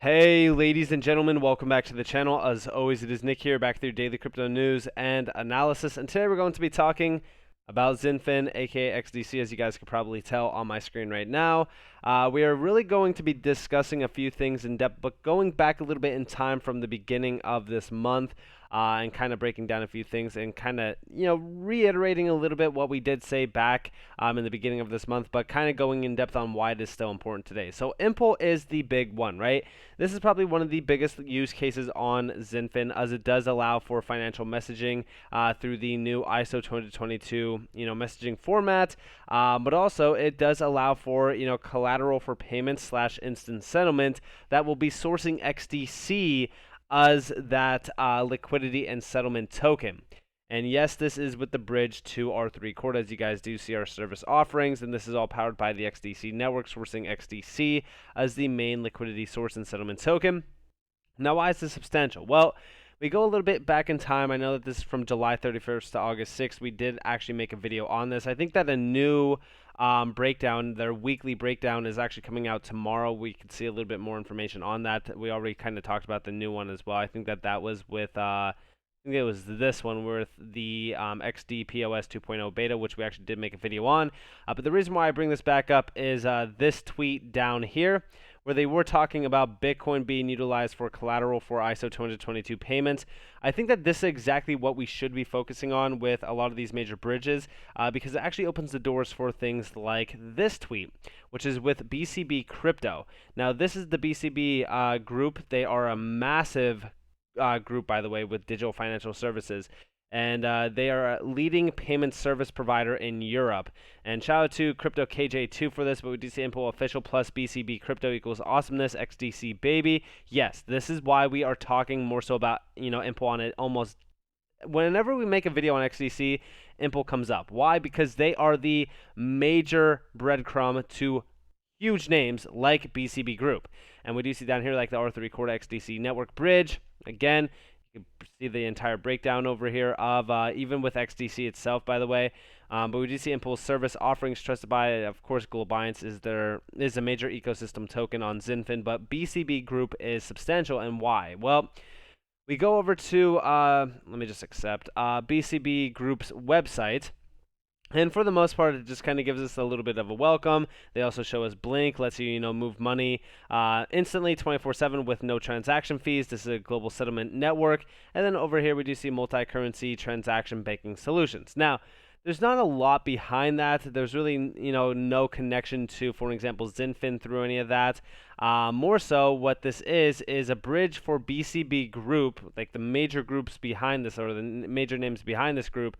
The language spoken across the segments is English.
Hey, ladies and gentlemen, welcome back to the channel. As always, it is Nick here, back with your daily crypto news and analysis. And today we're going to be talking about Xinfin, aka XDC, as you guys could probably tell on my screen right now. We are really going to be discussing a few things in depth, but going back a little bit in time from the beginning of this month. And kind of breaking down a few things and kind of, reiterating a little bit what we did say back in the beginning of this month, but kind of going in depth on why it is still important today. So Impel is the big one, right? This is probably one of the biggest use cases on Xinfin, as it does allow for financial messaging through the new ISO 2022, messaging format. But also it does allow for, collateral for payments / instant settlement that will be sourcing XDC as that liquidity and settlement token. And yes, this is with the bridge to R3 Core, as you guys do see our service offerings, and this is all powered by the XDC network, sourcing XDC as the main liquidity source and settlement token. Now, why is this substantial? Well, we go a little bit back in time. I know that this is from July 31st to August 6th. We did actually make a video on this. I think that a new breakdown, their weekly breakdown, is actually coming out tomorrow. We can see a little bit more information on that. We already kind of talked about the new one as well. I think that was with I think it was this one with the XD POS 2.0 beta, which we actually did make a video on. But the reason why I bring this back up is this tweet down here, where they were talking about Bitcoin being utilized for collateral for ISO 222 payments. I think that this is exactly what we should be focusing on with a lot of these major bridges, because it actually opens the doors for things like this tweet, which is with BCB Crypto. Now, this is the BCB group. They are a massive group, by the way, with digital financial services. And they are a leading payment service provider in Europe. And shout out to Crypto KJ2 for this, but we do see Impel official plus BCB Crypto equals awesomeness, XDC baby. Yes, this is why we are talking more so about, Impel on it almost whenever we make a video on XDC, Impel comes up. Why? Because they are the major breadcrumb to huge names like BCB Group. And we do see down here like the R3 Core XDC network bridge. Again, you can see the entire breakdown over here of even with XDC itself, by the way. But we do see Impulse service offerings trusted by, of course, Globiance is a major ecosystem token on Xinfin, but BCB Group is substantial. And why? Well, we go over to, let me just accept, BCB Group's website. And for the most part, it just kind of gives us a little bit of a welcome. They also show us Blink, lets you, move money instantly 24/7 with no transaction fees. This is a global settlement network. And then over here, we do see multi-currency transaction banking solutions. Now, there's not a lot behind that. There's really, no connection to, for example, Xinfin through any of that. More so, what this is a bridge for BCB Group, like the major groups behind this, or the major names behind this group,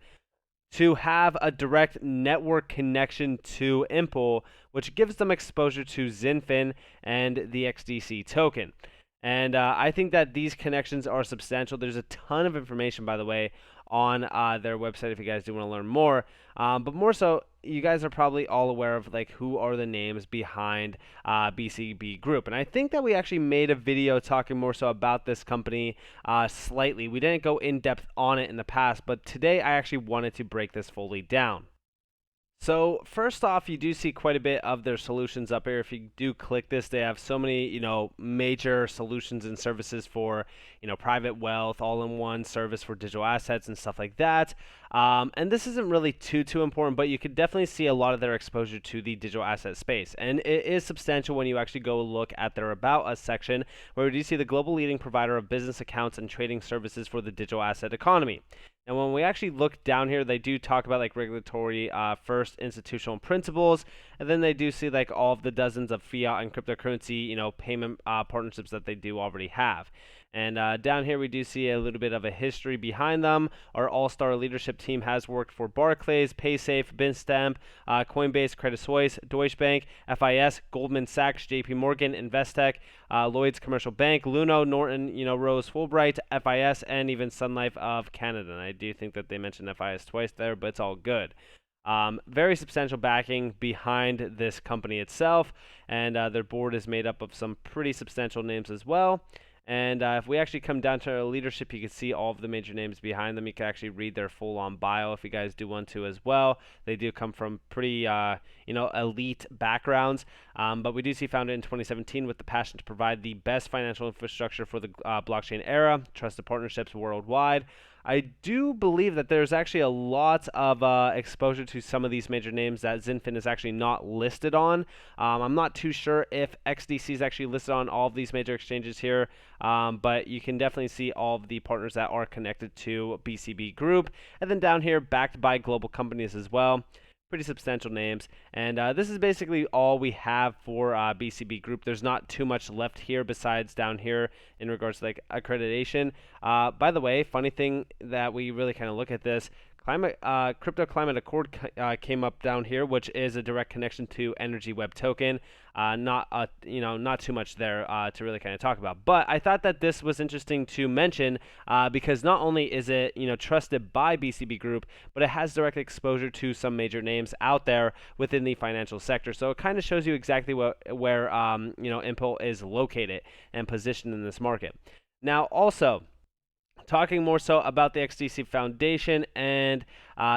to have a direct network connection to Impel, which gives them exposure to Xinfin and the XDC token. And I think that these connections are substantial. There's a ton of information, by the way, on their website if you guys do want to learn more. But more so, you guys are probably all aware of like who are the names behind BCB Group. And I think that we actually made a video talking more so about this company slightly. We didn't go in depth on it in the past, but today I actually wanted to break this fully down. So first off, you do see quite a bit of their solutions up here. If you do click this, they have so many, major solutions and services for, private wealth, all-in-one service for digital assets and stuff like that. And this isn't really too important, but you could definitely see a lot of their exposure to the digital asset space. And it is substantial when you actually go look at their About Us section, where we do see the global leading provider of business accounts and trading services for the digital asset economy. And when we actually look down here, they do talk about like regulatory first institutional principles, and then they do see like all of the dozens of fiat and cryptocurrency, payment partnerships that they do already have. And down here we do see a little bit of a history behind them. Our all-star leadership team has worked for Barclays, PaySafe, Bitstamp, Coinbase, Credit Suisse, Deutsche Bank, FIS, Goldman Sachs, JP Morgan, Investec, Lloyd's Commercial Bank, Luno, Norton, Rose Fulbright, FIS, and even Sun Life of Canada. And I do think that they mentioned FIS twice there, but it's all good. Very substantial backing behind this company itself, and their board is made up of some pretty substantial names as well. And if we actually come down to our leadership, you can see all of the major names behind them. You can actually read their full-on bio if you guys do want to as well. They do come from pretty, elite backgrounds. But we do see founded in 2017 with the passion to provide the best financial infrastructure for the blockchain era, trusted partnerships worldwide. I do believe that there's actually a lot of exposure to some of these major names that Xinfin is actually not listed on. I'm not too sure if XDC is actually listed on all of these major exchanges here, but you can definitely see all of the partners that are connected to BCB Group. And then down here, backed by global companies as well. Pretty substantial names. And this is basically all we have for BCB Group. There's not too much left here besides down here in regards to like accreditation. By the way, funny thing that we really kind of look at this, Crypto Climate Accord came up down here, which is a direct connection to Energy Web Token. Not too much there to really kind of talk about. But I thought that this was interesting to mention because not only is it trusted by BCB Group, but it has direct exposure to some major names out there within the financial sector. So it kind of shows you exactly where Impel is located and positioned in this market. Now, also, talking more so about the XDC Foundation and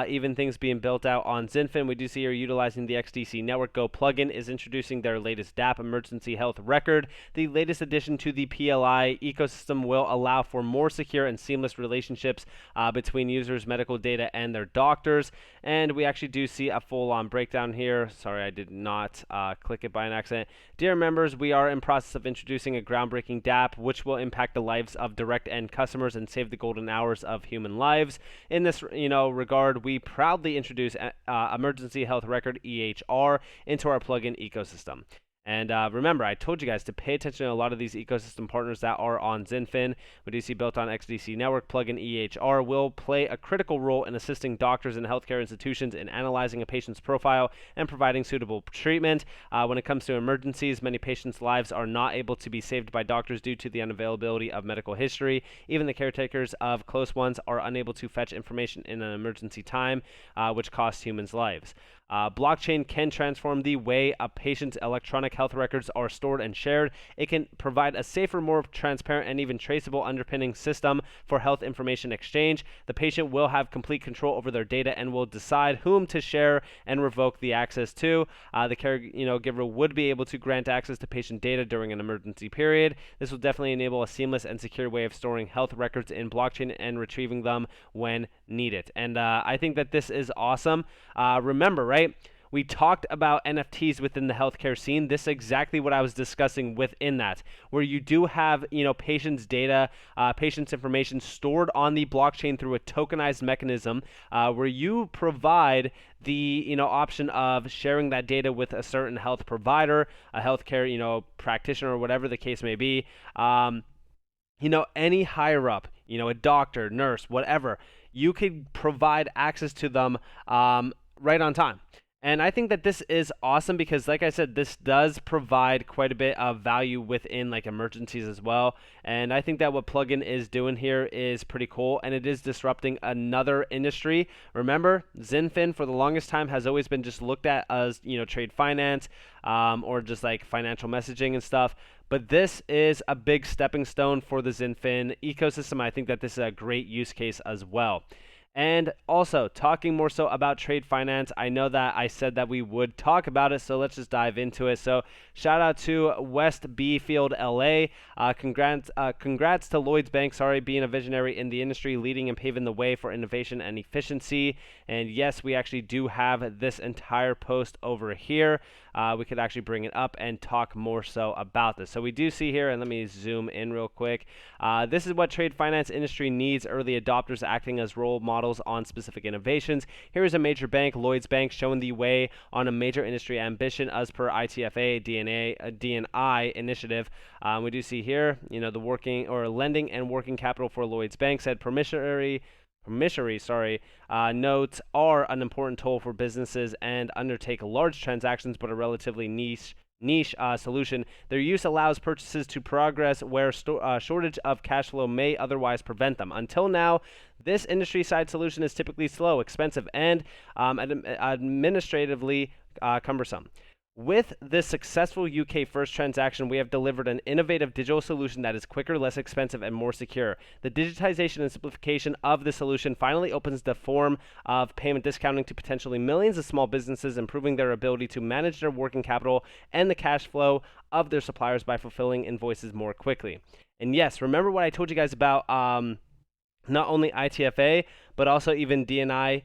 even things being built out on Xinfin, we do see here utilizing the XDC Network Go plugin is introducing their latest dapp emergency health record. The latest addition to the PLI ecosystem will allow for more secure and seamless relationships between users' medical data and their doctors. And we actually do see a full-on breakdown here. Sorry, I did not click it by an accident. Dear members, we are in process of introducing a groundbreaking dapp, which will impact the lives of direct end customers and save the golden hours of human lives. In this, regard, we proudly introduce Emergency Health Record (EHR) into our plugin ecosystem. And remember, I told you guys to pay attention to a lot of these ecosystem partners that are on Xinfin. We do see built on XDC Network plugin EHR will play a critical role in assisting doctors and healthcare institutions in analyzing a patient's profile and providing suitable treatment. When it comes to emergencies, many patients' lives are not able to be saved by doctors due to the unavailability of medical history. Even the caretakers of close ones are unable to fetch information in an emergency time, which costs humans' lives. Blockchain can transform the way a patient's electronic health records are stored and shared. It can provide a safer, more transparent, and even traceable underpinning system for health information exchange. The patient will have complete control over their data and will decide whom to share and revoke the access to. The caregiver would be able to grant access to patient data during an emergency period. This will definitely enable a seamless and secure way of storing health records in blockchain and retrieving them when needed. And I think that this is awesome. Remember, right? We talked about NFTs within the healthcare scene. This is exactly what I was discussing within that, where you do have, patients' data, patients' information stored on the blockchain through a tokenized mechanism, where you provide the, option of sharing that data with a certain health provider, a healthcare, practitioner, or whatever the case may be. Any higher up, a doctor, nurse, whatever, you could provide access to them right on time. And I think that this is awesome because, like I said, this does provide quite a bit of value within like emergencies as well. And I think that what plugin is doing here is pretty cool, and it is disrupting another industry. Remember, Xinfin for the longest time has always been just looked at as, trade finance or just like financial messaging and stuff. But this is a big stepping stone for the Xinfin ecosystem. I think that this is a great use case as well. And also, talking more so about trade finance, I know that I said that we would talk about it, so let's just dive into it. So, shout out to West B Field LA. Congrats to Lloyd's Bank, being a visionary in the industry, leading and paving the way for innovation and efficiency. And yes, we actually do have this entire post over here. We could actually bring it up and talk more so about this. So we do see here, and let me zoom in real quick. This is what trade finance industry needs: early adopters acting as role models on specific innovations. Here is a major bank, Lloyd's Bank, showing the way on a major industry ambition as per ITFA DNI initiative. We do see here, the working or lending and working capital for Lloyd's Bank said promissory notes are an important tool for businesses and undertake large transactions, but a relatively niche solution. Their use allows purchases to progress where shortage of cash flow may otherwise prevent them. Until now, this industry-side solution is typically slow, expensive, and administratively cumbersome. With this successful UK first transaction, we have delivered an innovative digital solution that is quicker, less expensive, and more secure. The digitization and simplification of the solution finally opens the form of payment discounting to potentially millions of small businesses, improving their ability to manage their working capital and the cash flow of their suppliers by fulfilling invoices more quickly. And yes, remember what I told you guys about not only ITFA, but also even DNI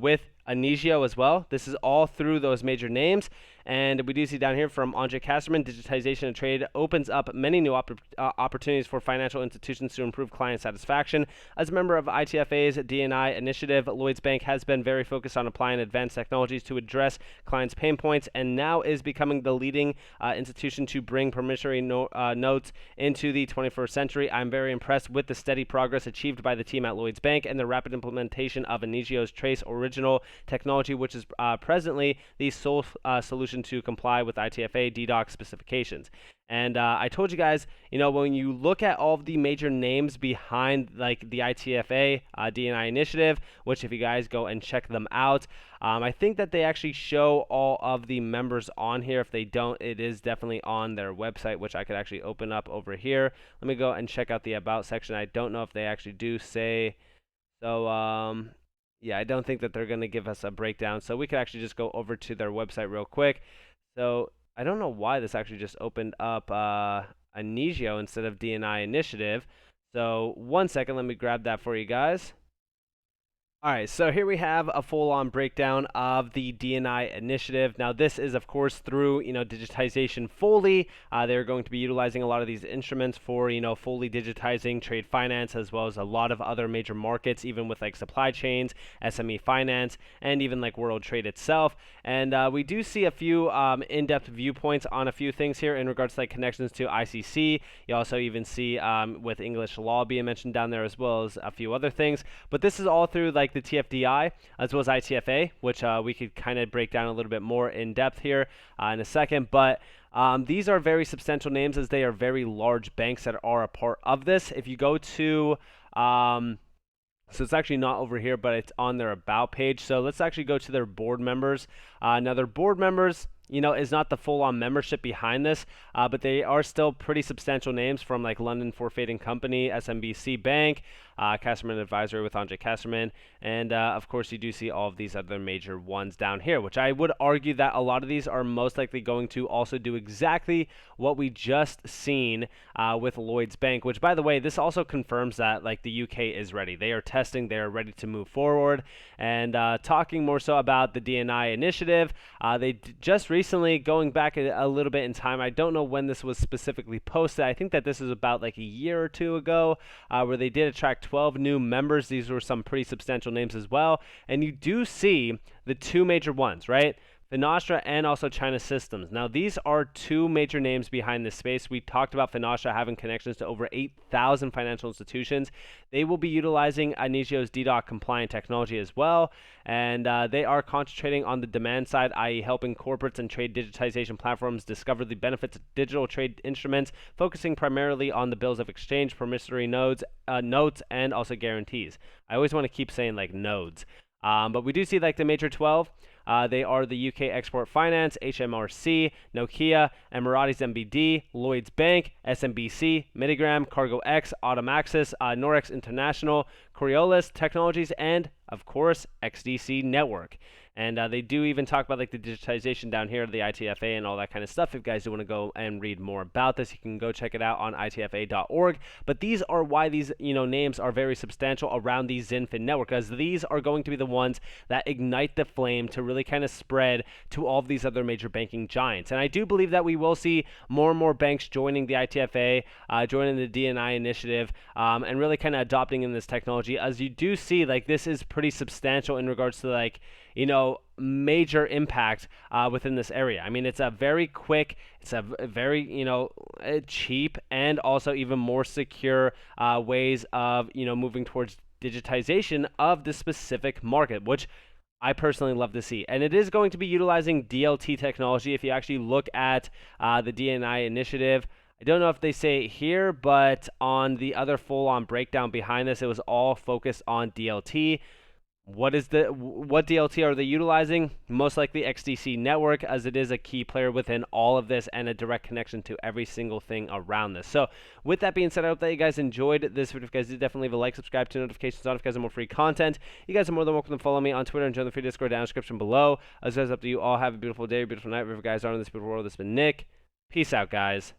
with Anigio as well. This is all through those major names. And we do see down here from Andre Casterman, digitization of trade opens up many new opportunities for financial institutions to improve client satisfaction. As a member of ITFA's DNI initiative, Lloyds Bank has been very focused on applying advanced technologies to address clients' pain points and now is becoming the leading institution to bring promissory notes into the 21st century. I'm very impressed with the steady progress achieved by the team at Lloyds Bank and the rapid implementation of Anigio's Trace original technology, which is presently the sole solution to comply with ITFA DDoC specifications. And I told you guys, when you look at all of the major names behind like the ITFA DNI initiative, which if you guys go and check them out, I think that they actually show all of the members on here. If they don't, it is definitely on their website, which I could actually open up over here. Let me go and check out the About section. I don't know if they actually do say so. Yeah, I don't think that they're going to give us a breakdown. So we could actually just go over to their website real quick. So I don't know why this actually just opened up Anigio instead of DNI Initiative. So 1 second, let me grab that for you guys. All right, so here we have a full-on breakdown of the DNI initiative. Now, this is, of course, through, digitization fully. They're going to be utilizing a lot of these instruments for, fully digitizing trade finance, as well as a lot of other major markets, even with like supply chains, SME finance, and even like world trade itself. And we do see a few in-depth viewpoints on a few things here in regards to like connections to ICC. You also even see with English law being mentioned down there, as well as a few other things. But this is all through like the TFDI as well as ITFA, which we could kind of break down a little bit more in depth here in a second. But these are very substantial names as they are very large banks that are a part of this. If you go to so it's actually not over here, but it's on their About page. So let's actually go to their board members. Now their board members, is not the full-on membership behind this, but they are still pretty substantial names from like London Forfeit and Company, SMBC Bank, Casterman Advisory with Andre Casterman, and of course you do see all of these other major ones down here, which I would argue that a lot of these are most likely going to also do exactly what we just seen with Lloyds Bank, which by the way, this also confirms that like the UK is ready. They are testing, they are ready to move forward, and talking more so about the DNI initiative, they just recently, going back a little bit in time, I don't know when this was specifically posted. I think that this is about like a year or two ago, where they did attract 12 new members. These were some pretty substantial names as well. And you do see the two major ones, right? Finastra and also China Systems. Now, these are two major names behind this space. We talked about Finastra having connections to over 8,000 financial institutions. They will be utilizing Anigio's DDoC compliant technology as well, and they are concentrating on the demand side, i.e. helping corporates and trade digitization platforms discover the benefits of digital trade instruments, focusing primarily on the bills of exchange, promissory notes, and also guarantees. I always want to keep saying like nodes. But we do see like the major 12. They are the UK Export Finance, HMRC, Nokia, Emiratis MBD, Lloyds Bank, SMBC, Minigram, Cargo X, Automaxis, Norex International, Coriolis Technologies, and of course XDC Network. And they do even talk about like the digitization down here, the ITFA and all that kind of stuff. If you guys do want to go and read more about this, you can go check it out on itfa.org. But these are why these names are very substantial around the Xinfin network, as these are going to be the ones that ignite the flame to really kind of spread to all of these other major banking giants. And I do believe that we will see more and more banks joining the ITFA, joining the DNI initiative, and really kind of adopting in this technology, as you do see like this is pretty substantial in regards to like major impact within this area. I mean, it's a very quick, it's a very, cheap and also even more secure ways of, moving towards digitization of the specific market, which I personally love to see. And it is going to be utilizing DLT technology. If you actually look at the DNI initiative, I don't know if they say it here, but on the other full-on breakdown behind this, it was all focused on DLT. What DLT are they utilizing? Most likely XDC network, as it is a key player within all of this and a direct connection to every single thing around this. So with that being said, I hope that you guys enjoyed this video. If you guys did, definitely leave a like, subscribe to notifications on if you guys have more free content. You guys are more than welcome to follow me on Twitter and join the free Discord down in the description below. As guys, up to you all. Have a beautiful day, beautiful night, wherever you guys are in this beautiful world. This has been Nick. Peace out, guys.